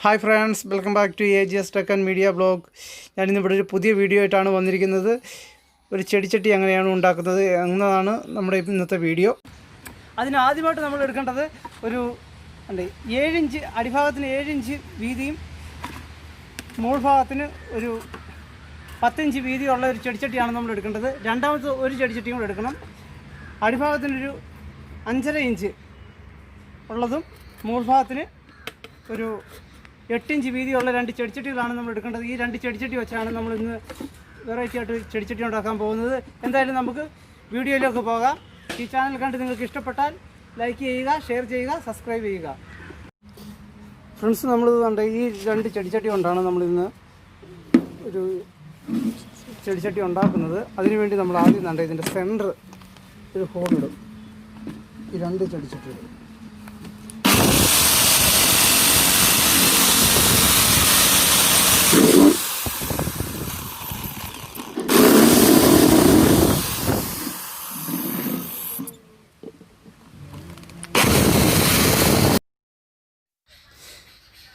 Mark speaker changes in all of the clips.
Speaker 1: Hi friends, welcome back to AGS tech and media blog. ഞാനിന്നിവിടെ ഒരു പുതിയ video ആയിട്ടാണ് വന്നിരിക്കുന്നത്. ഒരു ചെടിച്ചട്ടി എങ്ങനെയാണ് ഉണ്ടാക്കുന്നത് എന്നതാണ് നമ്മുടെ ഇന്നത്തെ വീഡിയോ. അതിന് ആദ്യമായിട്ട് നമ്മൾ എടുക്കേണ്ടത് ഒരു 7 ഇഞ്ച് അടിഭാഗത്തിന് 7 ഇഞ്ച് വീതിയും മുകൾ ഭാഗത്തിന് ഒരു 10 ഇഞ്ച് വീതിയുള്ള ഒരു ചെടിച്ചട്ടിയാണ് നമ്മൾ എടുക്കേണ്ടത്. രണ്ടാമത്തെ ഒരു ചെടിച്ചട്ടിയും കൂടെ എടുക്കണം. അടിഭാഗത്തിനൊരു 5.5 ഇഞ്ച് ഉള്ളതും മുകൾ ഭാഗത്തിന് ഒരു 8 ഇഞ്ച് വീതിയുള്ള 2 ചെടിച്ചട്ടികളാണ് നമ്മൾ എടുക്കേണ്ടത്. ഈ 2 ചെടിച്ചട്ടി വെച്ചാണ് നമ്മൾ ഇന്ന് വെറൈറ്റി ആയിട്ട് ചെടിച്ചട്ടി ഉണ്ടാക്കാൻ പോകുന്നത്. എന്തായാലും നമുക്ക് വീഡിയോയിലേക്ക് പോകാം. ഈ ചാനൽ കണ്ട് നിങ്ങൾക്ക് ഇഷ്ടപ്പെട്ടാൽ ലൈക്ക് ചെയ്യുക, ഷെയർ ചെയ്യുക, സബ്സ്ക്രൈബ് ചെയ്യുക. ഫ്രണ്ട്സ്, നമ്മൾ കണ്ട ഈ 2 ചെടിച്ചട്ടി കൊണ്ടാണ് നമ്മളിന്ന് ഒരു ചെടിച്ചട്ടി ഉണ്ടാക്കുന്നത്. അതിനുവേണ്ടി നമ്മൾ ആദ്യം കണ്ട ഇതിൻ്റെ സെൻറ്റർ ഒരു ഹോളിടും. ഈ 2 ചെടിച്ചട്ടികൾ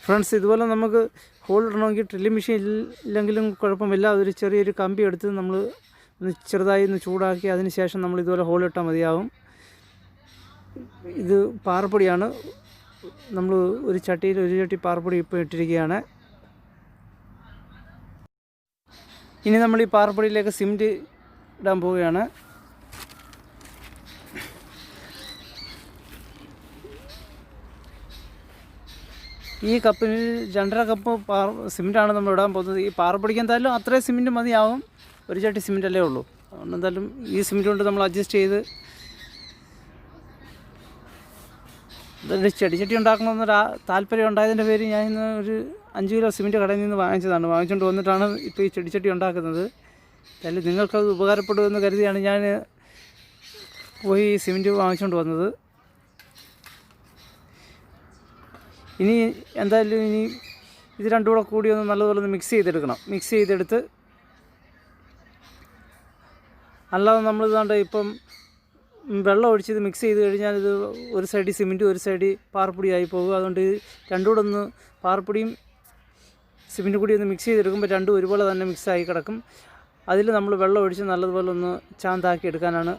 Speaker 1: ഫ്രണ്ട്സ്, ഇതുപോലെ നമുക്ക് ഹോൾ ഇടണമെങ്കിൽ ഡ്രില്ലിംഗ് മെഷീൻ ഇല്ലെങ്കിലും കുഴപ്പമില്ല. അതൊരു ചെറിയൊരു കമ്പി എടുത്ത് നമ്മൾ ചെറുതായി ചൂടാക്കി അതിന് ശേഷം നമ്മൾ ഇതുപോലെ ഹോൾ ഇട്ടാൽ മതിയാവും. ഇത് പാറപ്പൊടിയാണ്. നമ്മൾ ഒരു ചട്ടിയിൽ ഒരു ചട്ടി പാറപ്പൊടി ഇപ്പോൾ ഇട്ടിരിക്കുകയാണ്. ഇനി നമ്മൾ ഈ പാറപ്പൊടിയിലേക്ക് സിമെൻറ്റ് ഇടാൻ പോവുകയാണ്. ഈ കപ്പിന് 2.5 കപ്പ് സിമെൻറ്റാണ് നമ്മൾ ഇടാൻ പോകുന്നത്. ഈ പാറപ്പൊടിക്ക് എന്തായാലും അത്രയും സിമെൻറ്റ് മതിയാവും. ഒരു ചട്ടി സിമെൻ്റ് അല്ലേ ഉള്ളൂ. അതുകൊണ്ട് എന്തായാലും ഈ സിമെൻറ്റ് കൊണ്ട് നമ്മൾ അഡ്ജസ്റ്റ് ചെയ്ത് ഇതൊരു ചെടിച്ചട്ടി ഉണ്ടാക്കണമെന്ന് താല്പര്യം ഉണ്ടായതിൻ്റെ പേര് ഞാൻ ഇന്ന് ഒരു 5 കിലോ സിമെൻറ്റ് കടയിൽ നിന്ന് വാങ്ങിച്ചുകൊണ്ട് വന്നിട്ടാണ് ഇപ്പോൾ ഈ ചെടിച്ചട്ടി ഉണ്ടാക്കുന്നത്. എന്തായാലും നിങ്ങൾക്കത് ഉപകാരപ്പെടുമെന്ന് കരുതിയാണ് ഞാൻ പോയി സിമെൻറ്റ് വാങ്ങിച്ചുകൊണ്ട് വന്നത്. ഇനി എന്തായാലും ഇത് രണ്ടും കൂടെ കൂടി ഒന്ന് നല്ലതുപോലെ മിക്സ് ചെയ്തെടുക്കണം. മിക്സ് ചെയ്തെടുത്ത് അല്ലാതെ നമ്മൾ ഇതാണ്ട് ഇപ്പം വെള്ളം ഒഴിച്ച് മിക്സ് ചെയ്ത് കഴിഞ്ഞാൽ ഇത് ഒരു സൈഡിൽ സിമെൻറ്റ് ഒരു സൈഡിൽ പാറപ്പൊടിയായി പോകും. അതുകൊണ്ട് രണ്ടും കൂടെ ഒന്ന് പാറപ്പൊടിയും സിമെൻറ്റും കൂടി ഒന്ന് മിക്സ് ചെയ്തെടുക്കുമ്പോൾ രണ്ടും ഒരുപോലെ തന്നെ മിക്സായി കിടക്കും. അതിൽ നമ്മൾ വെള്ളം ഒഴിച്ച് നല്ലതുപോലെ ഒന്ന് ചാന്താക്കി എടുക്കാനാണ്.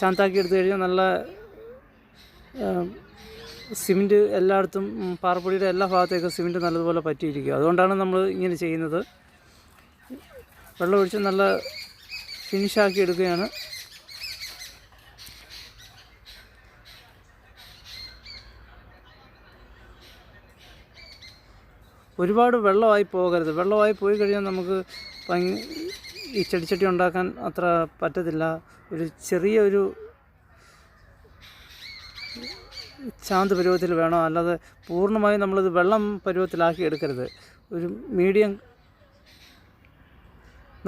Speaker 1: ചാന്താക്കി എടുത്തു കഴിഞ്ഞാൽ നല്ല സിമെൻറ്റ് എല്ലായിടത്തും പാറപ്പൊടിയുടെ എല്ലാ ഭാഗത്തേക്കും സിമെൻറ്റ് നല്ലതുപോലെ പറ്റിയിരിക്കും. അതുകൊണ്ടാണ് നമ്മൾ ഇങ്ങനെ ചെയ്യുന്നത്. വെള്ളം ഒഴിച്ച് നല്ല ഫിനിഷാക്കി എടുക്കുകയാണ്. ഒരുപാട് വെള്ളമായി പോകരുത്. വെള്ളമായി പോയി കഴിഞ്ഞാൽ നമുക്ക് ഈ ചെടിച്ചട്ടി ഉണ്ടാക്കാൻ അത്ര പറ്റത്തില്ല. ഒരു ചെറിയൊരു ചാന്ത് പരുവത്തിൽ വേണം. അല്ലാതെ പൂർണ്ണമായും നമ്മളിത് വെള്ളം പരുവത്തിലാക്കി എടുക്കരുത്. ഒരു മീഡിയം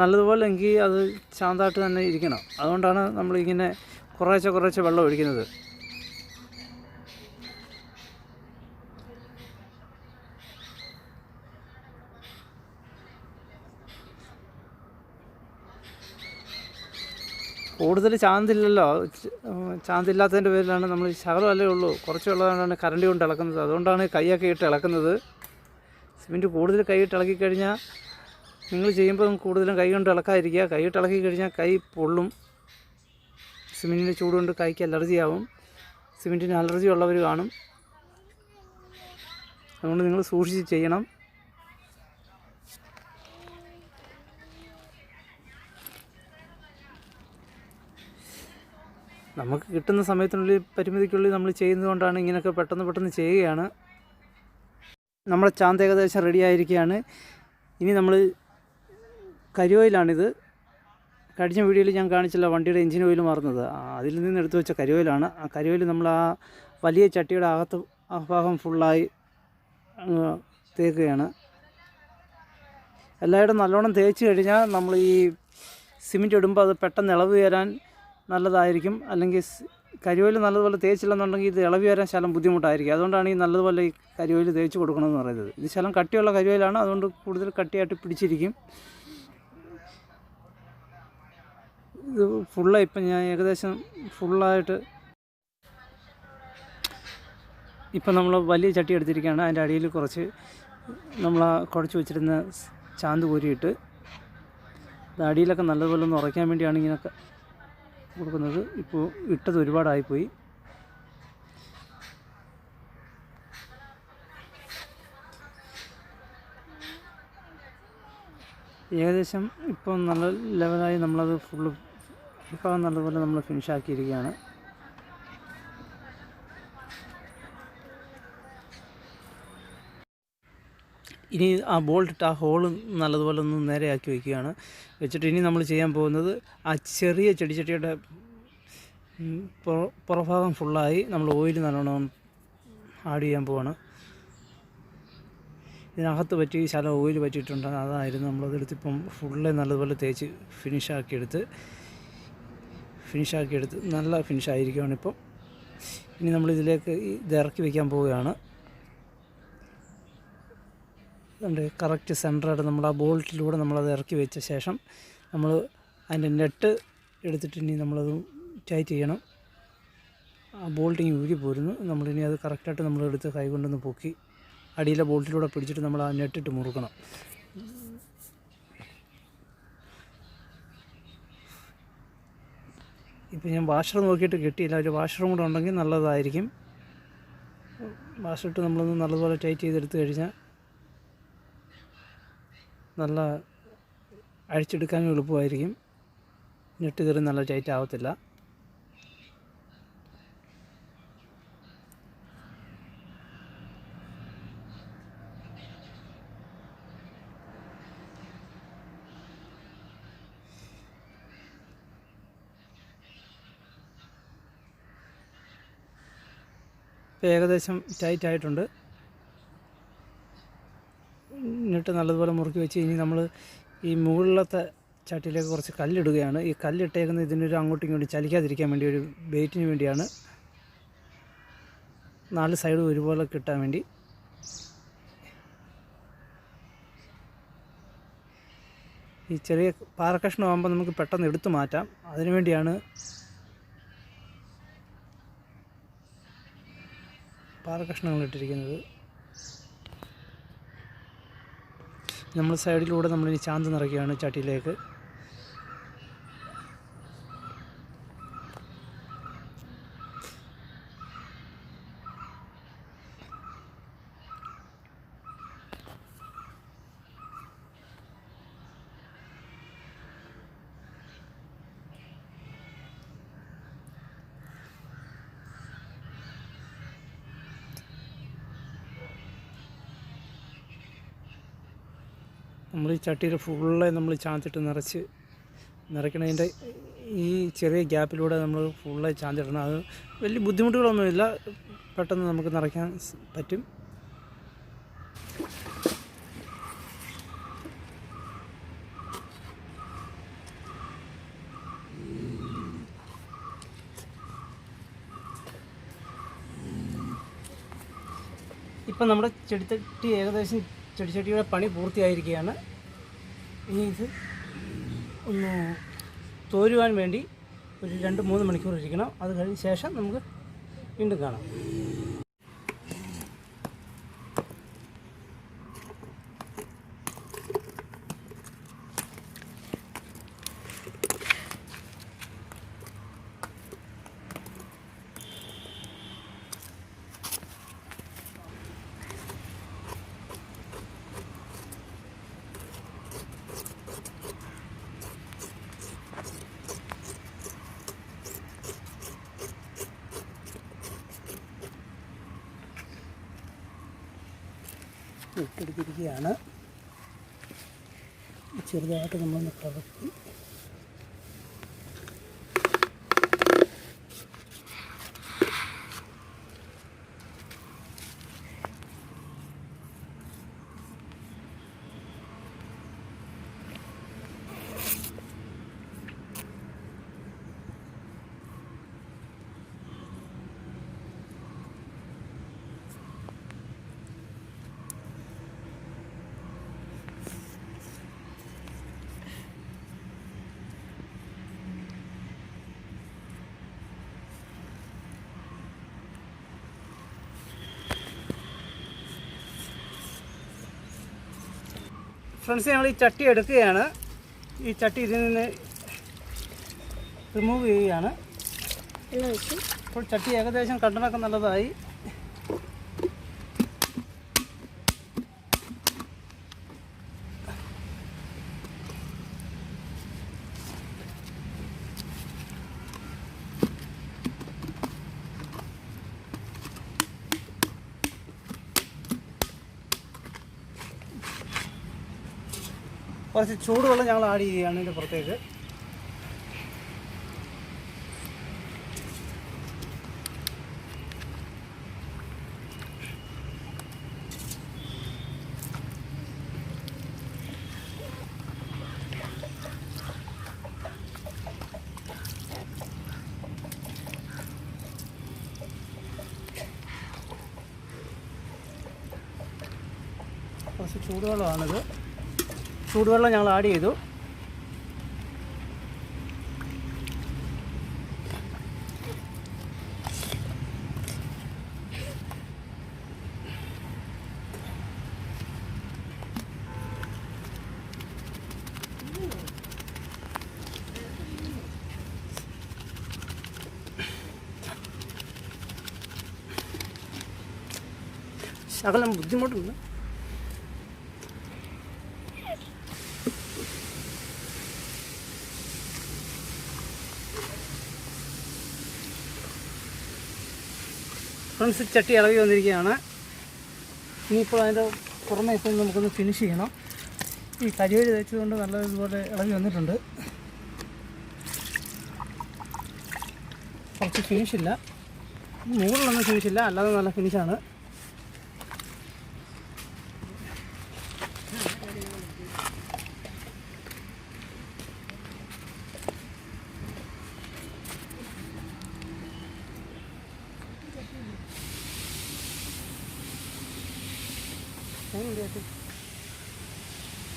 Speaker 1: നല്ലതുപോലെ എങ്കിൽ അത് ചാന്തായിട്ട് തന്നെ ഇരിക്കണം. അതുകൊണ്ടാണ് നമ്മളിങ്ങനെ കുറേശ്ശെ വെള്ളം ഒഴിക്കുന്നത്. കൂടുതൽ ചാന്തില്ലല്ലോ. ചാന്തില്ലാത്തതിൻ്റെ പേരിലാണ് നമ്മൾ ശകലമല്ലേ ഉള്ളൂ, കുറച്ച് വെള്ളമാണ് കറണ്ട് കൊണ്ട് ഇളക്കുന്നത്. അതുകൊണ്ടാണ് കൈയൊക്കെ ഇട്ട് ഇളക്കുന്നത്. സിമെൻറ്റ് കൂടുതൽ കൈയിട്ട് ഇളക്കിക്കഴിഞ്ഞാൽ നിങ്ങൾ ചെയ്യുമ്പോൾ കൂടുതലും കൈ കൊണ്ട് ഇളക്കാതിരിക്കുക. കൈയിട്ട് ഇളക്കി കഴിഞ്ഞാൽ കൈ പൊള്ളും. സിമെൻറ്റിൻ്റെ ചൂട് കൊണ്ട് കൈക്ക് അലർജി ആവും. സിമെൻറ്റിന് അലർജി ഉള്ളവർ കാണും. അതുകൊണ്ട് നിങ്ങൾ സൂക്ഷിച്ച് ചെയ്യണം. നമുക്ക് കിട്ടുന്ന സമയത്തിനുള്ളിൽ പരിമിതിക്കുള്ളിൽ നമ്മൾ ചെയ്യുന്നതുകൊണ്ടാണ് ഇങ്ങനെയൊക്കെ പെട്ടെന്ന് ചെയ്യുകയാണ്. നമ്മുടെ ചാന്ത് ഏകദേശം റെഡി ആയിരിക്കുകയാണ്. ഇനി നമ്മൾ കരിയോയിലാണിത്. കഴിഞ്ഞ വീഡിയോയിൽ ഞാൻ കാണിച്ചില്ല വണ്ടിയുടെ എഞ്ചിൻ ഓയിൽ മാറുന്നത്. അതിൽ നിന്ന് എടുത്തു വെച്ച കരിയോയിലാണ്. ആ കരിയോയിൽ നമ്മൾ ആ വലിയ ചട്ടിയുടെ അകത്ത് ആ ഭാഗം ഫുള്ളായി തേക്കുകയാണ്. എല്ലായിടും നല്ലോണം തേച്ച് കഴിഞ്ഞാൽ നമ്മൾ ഈ സിമെൻറ്റ് ഇടുമ്പോൾ അത് പെട്ടെന്ന് ഇളവ് വരാൻ നല്ലതായിരിക്കും. അല്ലെങ്കിൽ കരിയോയിൽ നല്ലതുപോലെ തേച്ചില്ലെന്നുണ്ടെങ്കിൽ ഇത് ഇളവി വരാൻ ശകലം ബുദ്ധിമുട്ടായിരിക്കും. അതുകൊണ്ടാണ് ഈ നല്ലതുപോലെ ഈ കരിയോയിൽ തേച്ച് കൊടുക്കണമെന്ന് പറയുന്നത്. ഇത് ശകലം കട്ടിയുള്ള കരിയോയിലാണ്. അതുകൊണ്ട് കൂടുതൽ കട്ടിയായിട്ട് പിടിച്ചിരിക്കും. ഇത് ഫുള്ളായി ഇപ്പം ഞാൻ ഏകദേശം ഫുള്ളായിട്ട് ഇപ്പം നമ്മൾ വലിയ ചട്ടി എടുത്തിരിക്കുകയാണ്. അതിൻ്റെ അടിയിൽ കുറച്ച് നമ്മൾ കുഴച്ച് വെച്ചിരുന്ന ചാന്ത് കോരിയിട്ട് അടിയിലൊക്കെ നല്ലതുപോലെ ഒന്ന് ഉറയ്ക്കാൻ വേണ്ടിയാണ് ഇങ്ങനെയൊക്കെ കൊടുക്കുന്നത്. ഇപ്പോൾ ഇട്ടത് ഒരുപാടായിപ്പോയി. ഏകദേശം ഇപ്പോൾ നല്ല ലെവലായി നമ്മളത് ഫുള്ള് ഇപ്പം നല്ലതുപോലെ നമ്മൾ ഫിനിഷാക്കിയിരിക്കുകയാണ്. ഇനി ആ ബോൾട്ടിട്ട് ആ ഹോള് നല്ലതുപോലെ ഒന്ന് നേരെയാക്കി വയ്ക്കുകയാണ്. വെച്ചിട്ട് ഇനി നമ്മൾ ചെയ്യാൻ പോകുന്നത് ആ ചെറിയ ചെടിച്ചട്ടിയുടെ പുറഭാഗം ഫുള്ളായി നമ്മൾ ഓയിൽ നല്ലോണം ആഡ് ചെയ്യാൻ പോവാണ്. ഇതിനകത്ത് പറ്റി ശകലം ഓയിൽ പറ്റിയിട്ടുണ്ട്. അതായിരുന്നു നമ്മളതെടുത്തിപ്പം ഫുള്ള് നല്ലതുപോലെ തേച്ച് ഫിനിഷാക്കിയെടുത്ത് നല്ല ഫിനിഷായിരിക്കുകയാണ് ഇപ്പം. ഇനി നമ്മളിതിലേക്ക് ഇത് ഇറക്കി വയ്ക്കാൻ പോവുകയാണ്. അതുകൊണ്ട് കറക്റ്റ് സെൻറ്ററായിട്ട് നമ്മൾ ആ ബോൾട്ടിലൂടെ നമ്മളത് ഇറക്കി വെച്ച ശേഷം നമ്മൾ അതിൻ്റെ നെറ്റ് എടുത്തിട്ട് ഇനി നമ്മളത് ടൈറ്റ് ചെയ്യണം. ആ ബോൾട്ടിങ് ഊരി പോരുന്നു. നമ്മളിനി അത് കറക്റ്റായിട്ട് നമ്മളെടുത്ത് കൈ കൊണ്ടൊന്ന് പൊക്കി അടിയിലെ ബോൾട്ടിലൂടെ പിടിച്ചിട്ട് നമ്മൾ ആ നെറ്റിട്ട് മുറുക്കണം. ഇപ്പോൾ ഞാൻ വാഷർ നോക്കിയിട്ട് കിട്ടിയില്ല. ഒരു വാഷറും കൂടെ ഉണ്ടെങ്കിൽ നല്ലതായിരിക്കും. വാഷറിട്ട് നമ്മളൊന്ന് നല്ലതുപോലെ ടൈറ്റ് ചെയ്തെടുത്ത് കഴിഞ്ഞാൽ നല്ല അഴിച്ചെടുക്കാനും എളുപ്പമായിരിക്കും. നെറ്റ് കയറി നല്ല ടൈറ്റ് ആവത്തില്ല. ഇപ്പോൾ ഏകദേശം ടൈറ്റ് ആയിട്ടുണ്ട്. നെറ്റ് നല്ലതുപോലെ മുറുക്കി വെച്ച് ഇനി നമ്മൾ ഈ മുകളിലത്തെ ചട്ടിയിലേക്ക് കുറച്ച് കല്ലിടുകയാണ്. ഈ കല്ലിട്ടേക്കുന്നത് ഇതിനൊരു അങ്ങോട്ടും ഇങ്ങോട്ടും ചലിക്കാതിരിക്കാൻ വേണ്ടി, ഒരു വെയിറ്റിന് വേണ്ടിയാണ്. 4 സൈഡും ഒരുപോലെ കിട്ടാൻ വേണ്ടി. ഈ ചെറിയ പാറക്കഷ്ണം ആകുമ്പോൾ നമുക്ക് പെട്ടെന്ന് എടുത്തു മാറ്റാം. അതിനു വേണ്ടിയാണ് പാറക്കഷ്ണങ്ങൾ ഇട്ടിരിക്കുന്നത്. നമ്മൾ സൈഡിലൂടെ നമ്മളിനി ചാന്ത് നിറയ്ക്കുകയാണ് ചട്ടിയിലേക്ക്. നമ്മൾ ഈ ചട്ടിയിൽ ഫുള്ള് നമ്മൾ ചാന്തിട്ട് നിറയ്ക്കണതിൻ്റെ ഈ ചെറിയ ഗ്യാപ്പിലൂടെ നമ്മൾ ഫുള്ള് ചാന്തിടണം. അത് വലിയ ബുദ്ധിമുട്ടുകളൊന്നുമില്ല, പെട്ടെന്ന് നമുക്ക് നിറയ്ക്കാൻ പറ്റും. ഇപ്പം നമ്മുടെ ചെടിച്ചട്ടിയുടെ പണി പൂർത്തിയായിരിക്കുകയാണ്. ഇനി ഇത് ഒന്ന് തോരുവാൻ വേണ്ടി ഒരു 2-3 മണിക്കൂർ ഇരിക്കണം. അത് കഴിഞ്ഞ ശേഷം നമുക്ക് വീണ്ടും കാണാം. ഇട്ടെടുത്തിരിക്കുകയാണ്. ചെറുതായിട്ട് നമ്മളൊന്ന് കറക്കി ഫ്രണ്ട്സ്, ഞങ്ങൾ ഈ ചട്ടി എടുക്കുകയാണ്. ഈ ചട്ടി ഇതിൽ നിന്ന് റിമൂവ് ചെയ്യുകയാണ്. ഇപ്പോൾ ചട്ടി ഏകദേശം കണ്ടനൊക്കെ നല്ലതായി. കുറച്ച് ചൂടുവെള്ളം ഞങ്ങൾ ആഡ് ചെയ്യുകയാണ് ഇതിൻ്റെ പുറത്തേക്ക്. കുറച്ച് ചൂടുവെള്ളമാണിത്. ചൂടുവെള്ളം ഞങ്ങൾ ആഡ് ചെയ്തു. ശകലം ബുദ്ധിമുട്ടുണ്ട്. ഫ്രണ്ട്സ്, ചട്ടി ഇളകി വന്നിരിക്കുകയാണ്. ഇനിയിപ്പോൾ അതിൻ്റെ പുറമെ ഇപ്പോൾ നമുക്കൊന്ന് ഫിനിഷ് ചെയ്യണം. ഈ കരിവേലി തേച്ചതുകൊണ്ട് നല്ലതുപോലെ ഇളകി വന്നിട്ടുണ്ട്. കുറച്ച് ഫിനിഷില്ല, മുകളിലൊന്നും ഫിനിഷില്ല, അല്ലാതെ നല്ല ഫിനിഷാണ്.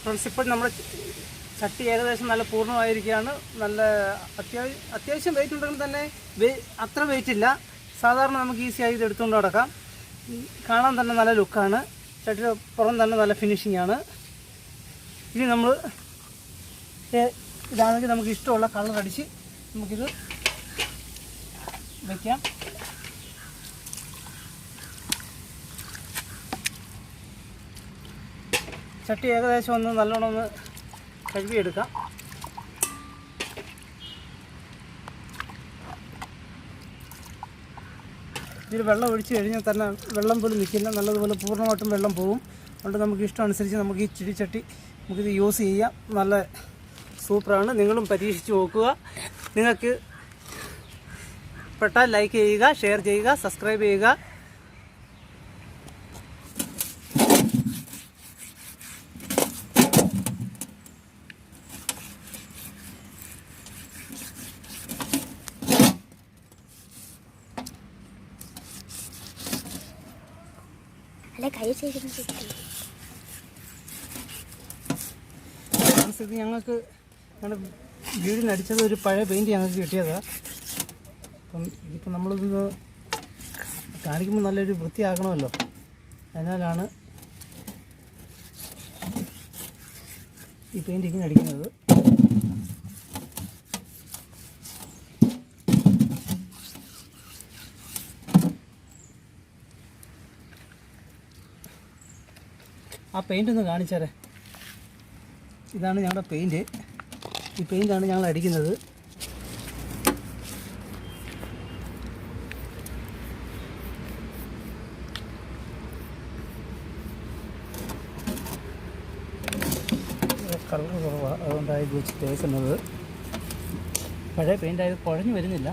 Speaker 1: ഫ്രണ്ട്സ്, ഇപ്പോൾ നമ്മുടെ ചട്ടി ഏകദേശം നല്ല പൂർണ്ണമായിരിക്കുകയാണ്. നല്ല അത്യാവശ്യം വെയിറ്റ് ഉണ്ടെങ്കിൽ തന്നെ അത്ര വെയിറ്റ് ഇല്ല. സാധാരണ നമുക്ക് ഈസിയായി ഇത് എടുത്തുകൊണ്ട് നടക്കാം. കാണാൻ തന്നെ നല്ല ലുക്കാണ്. ചട്ടിയുടെ പുറം തന്നെ നല്ല ഫിനിഷിംഗ് ആണ്. ഇനി നമ്മൾ ഇതാണെങ്കിൽ നമുക്ക് ഇഷ്ടമുള്ള കളർ അടിച്ച് നമുക്കിത് വയ്ക്കാം. ചട്ടി ഏകദേശം ഒന്ന് നല്ലോണം ഒന്ന് കഴുകിയെടുക്കാം. ഇതിൽ വെള്ളം ഒഴിച്ച് കഴിഞ്ഞാൽ തന്നെ വെള്ളം പോലും നിൽക്കില്ല, നല്ലതുപോലെ പൂർണ്ണമായിട്ടും വെള്ളം പോകും. അതുകൊണ്ട് നമുക്ക് ഇഷ്ടം അനുസരിച്ച് നമുക്ക് ഈ ചെടിച്ചട്ടി നമുക്കിത് യൂസ് ചെയ്യാം. നല്ല സൂപ്പറാണ്. നിങ്ങളും പരീക്ഷിച്ച് നോക്കുക. നിങ്ങൾക്ക് പെട്ടാൽ ലൈക്ക് ചെയ്യുക, ഷെയർ ചെയ്യുക, സബ്സ്ക്രൈബ് ചെയ്യുക. ഇത് ഞങ്ങൾക്ക് വീടിനടിച്ചത് ഒരു പഴയ പെയിൻറ്റ് ഞങ്ങൾക്ക് കിട്ടിയതാണ്. അപ്പം ഇതിപ്പോൾ നമ്മളിതൊന്ന് കാണിക്കുമ്പോൾ നല്ലൊരു വൃത്തിയാക്കണമല്ലോ, അതിനാലാണ് ഈ പെയിൻറ്റ് ഇങ്ങനെ അടിക്കുന്നത്. ആ പെയിൻ്റ് ഒന്ന് കാണിച്ചാലേ. ഇതാണ് ഞങ്ങളുടെ പെയിൻറ്റ്. ഈ പെയിൻ്റാണ് ഞങ്ങൾ അടിക്കുന്നത്. കളർ കുറവാണ്, അതുകൊണ്ടാണ് ഇത് വെച്ച് തേക്കുന്നത്. പഴയ പെയിൻ്റായത് കുഴഞ്ഞു വരുന്നില്ല.